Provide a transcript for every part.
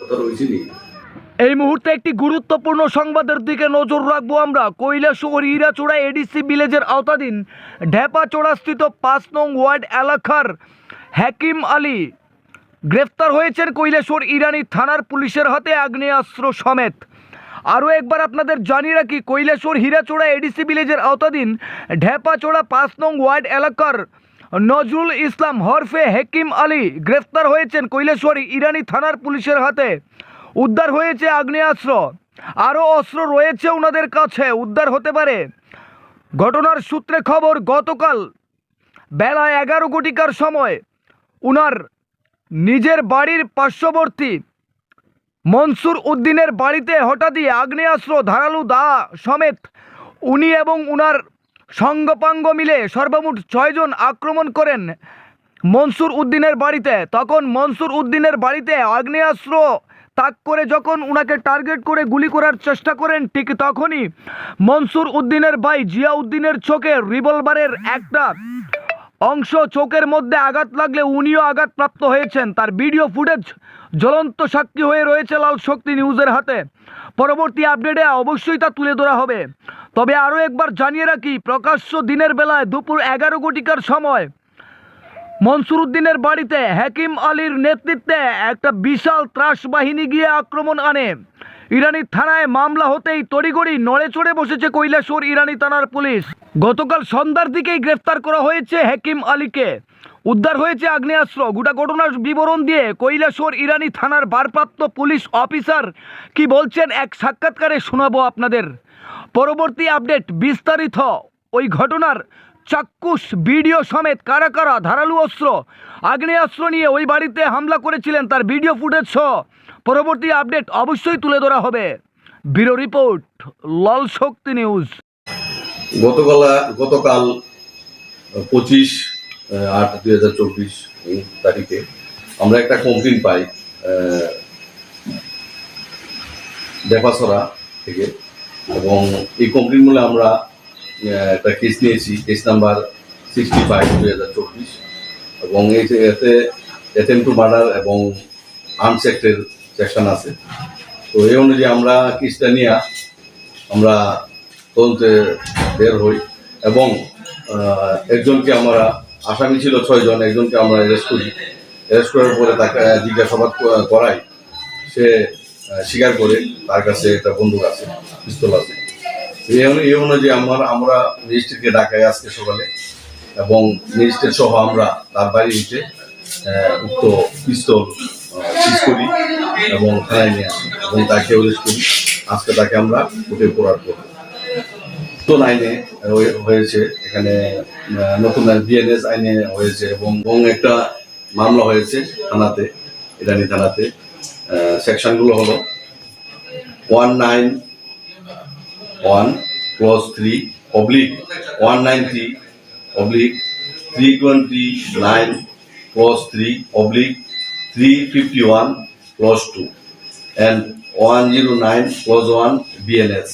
কথা রয়েছে নি। এই মুহূর্তে একটি গুরুত্বপূর্ণ সংবাদের দিকে নজর রাখবো আমরা। কৈলাসহর হীরাচোড়া এডিসি ভিলেজের আওতাধীন ঢেপাচোড়াস্থিত ৫ নং ওয়ার্ড এলাকার হাকিম আলী গ্রেফতার হয়েছেন কৈলাসহর ইরানি থানার পুলিশের হাতে আগ্নেয়াস্ত্র সমেত। আরও একবার আপনাদের জানিয়ে রাখি, কৈলাসহর হীরাচোড়া এডিসি ভিলেজের আওতাধীন ঢেপাচোড়া ৫ নং ওয়ার্ড এলাকার নজরুল ইসলাম হরফে হাকিম আলী গ্রেফতার হয়েছেন কৈলাসহর ইরানি থানার পুলিশের হাতে। উদ্ধার হয়েছে আগ্নেয়াস্ত্র, আরও অস্ত্র রয়েছে ওনাদের কাছে, উদ্ধার হতে পারে। ঘটনার সূত্রে খবর, গতকাল বেলা 11 ঘটিকার সময় উনার নিজের বাড়ির পার্শ্ববর্তী মনসুর উদ্দিনের বাড়িতে হঠাৎই আগ্নেয়াস্ত্র ধারালো দা সমেত উনি এবং উনার সঙ্গপাঙ্গ মিলে সর্বমোট 6 জন আক্রমণ করেন মনসুর উদ্দিনের বাড়িতে। তখন মনসুর উদ্দিনের বাড়িতে আগ্নেয়াস্ত্র তাক করে যখন উনাকে টার্গেট করে গুলি করার চেষ্টা করেন, ঠিক তখনই মনসুর উদ্দিনের ভাই জিয়া উদ্দিনের চোখে রিভলভারের একটা অংশ চোখের মধ্যে আঘাত লাগলে উনিও আঘাতপ্রাপ্ত হয়েছেন। তার ভিডিও ফুটেজ জ্বলন্ত সাক্ষী হয়ে রয়েছে লাল শক্তি নিউজের হাতে। পরবর্তী আপডেটে অবশ্যই তা তুলে ধরা হবে। তবে আরও একবার জানিয়ে রাখি, প্রকাশ্য দিনের বেলায় দুপুর 11 ঘটিকার সময় মনসুর উদ্দিনের বাড়িতে হাকিম আলীর নেতৃত্বে একটা বিশাল ত্রাস বাহিনী গিয়ে আক্রমণ আনে। ইরানি থানায় মামলা হতেই তড়িঘড়ি নড়ে চড়ে বসেছে কৈলাসহর ইরানি থানার পুলিশ। গতকাল সন্ধ্যার দিকেই গ্রেফতার করা হয়েছে হাকিম আলীকে। উদ্ধার হয়েছে আগ্নেয়াস্ত্র। গোটা ঘটনার বিবরণ দিয়ে কৈলাসহর ইরানি থানার ভারপ্রাপ্ত পুলিশ অফিসার কি বলছেন এক সাক্ষাৎকারে শোনাবো আপনাদের। পরবর্তী আপডেট বিস্তারিত ওই ঘটনার চাক্ষুষ ভিডিও সমেত কারা কারা ধারালো অস্ত্র আগ্নেয়াস্ত্র নিয়ে ওই বাড়িতে হামলা করেছিলেন তার ভিডিও ফুটেজ সহ পরবর্তী আপডেট অবশ্যই তুলে ধরা হবে। ব্যুরো রিপোর্ট, লাল শক্তি নিউজ। গতকাল 25/8/2024 তারিখে আমরা একটা কমপ্লেন পাই ঢেপাচোড়া থেকে, এবং এই কমপ্লেন বলে আমরা একটা কেস নিয়েছি, কেস নাম্বার 65/2024, এবং এতে অ্যাটেম্প টু মার্ডার এবং আর্মস অ্যাক্টের সেকশন আছে। তো এই অনুযায়ী আমরা কেসটা নিয়ে আমরা তদন্তে বের হই, এবং একজনকে আমরা, আসামি ছিল 6 জন, একজনকে আমরা অ্যারেস্ট করি। অ্যারেস্ট করার পরে তাকে জিজ্ঞাসাবাদ করাই, সে স্বীকার করে তার কাছে একটা বন্দুক আছে, পিস্তল আছে। এই অনুযায়ী আমরা ম্যাজিস্ট্রেটকে ডাকাই আজকে সকালে, এবং ম্যাজিস্ট্রেট সহ আমরা তার বাড়িতে উক্ত পিস্তল সিজ করি এবং থানায় নিয়ে আসি এবং তাকে অ্যারেস্ট করি। আজকে তাকে আমরা কোর্টে প্রহার করব। নতুন আইনে হয়েছে, এখানে নতুন বিএনএস আইনে হয়েছে, এবং একটা মামলা হয়েছে থানাতে, ইরানি থানাতে। সেকশনগুলো হলো 109(3)/3/3/351(2) and 109(1) BNS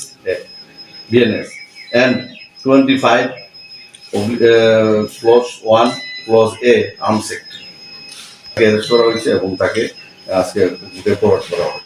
and 25(1)A arms act. Arrest করা হয়েছে এবং তাকে আজকে ফরওয়ার্ড করা হবে।